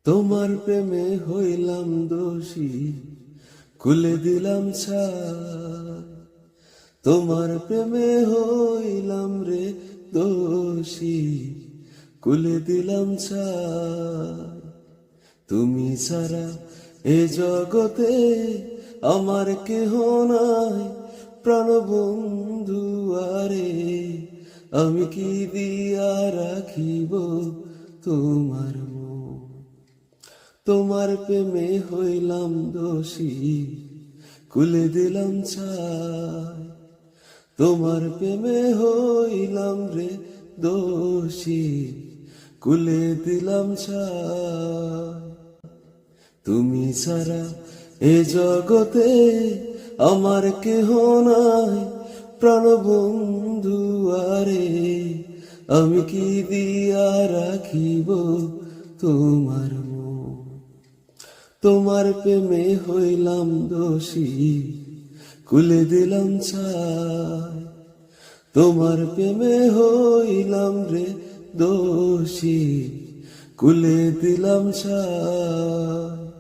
তোমার প্রেমে হইলাম দোষী, খুলে দিলাম ছাই। তোমার প্রেমে হইলাম রে দোষী, খুলে দিলাম ছাই। তুমি ছাড়া এ জগতে আমার কেহ নাই, প্রাণবন্ধু আরে আমি কি দিয়া রাখিব তোমার মন। তোমার প্রেমে হইলাম দোষী, খুলে দিলাম ছাই। তোমার প্রেমে হইলাম রে দোষী, খুলে দিলাম ছাই। তুমি ছাড়া এ জগতে আমার কেহ নাই, প্রাণবন্ধু আরে আমি কি দিয়া রাখিব তোমার মন। তোমার প্রেমে হইলাম দোষী, খুলে দিলাম ছাই। তোমার প্রেমে হইলাম রে দোষী, খুলে দিলাম ছাই।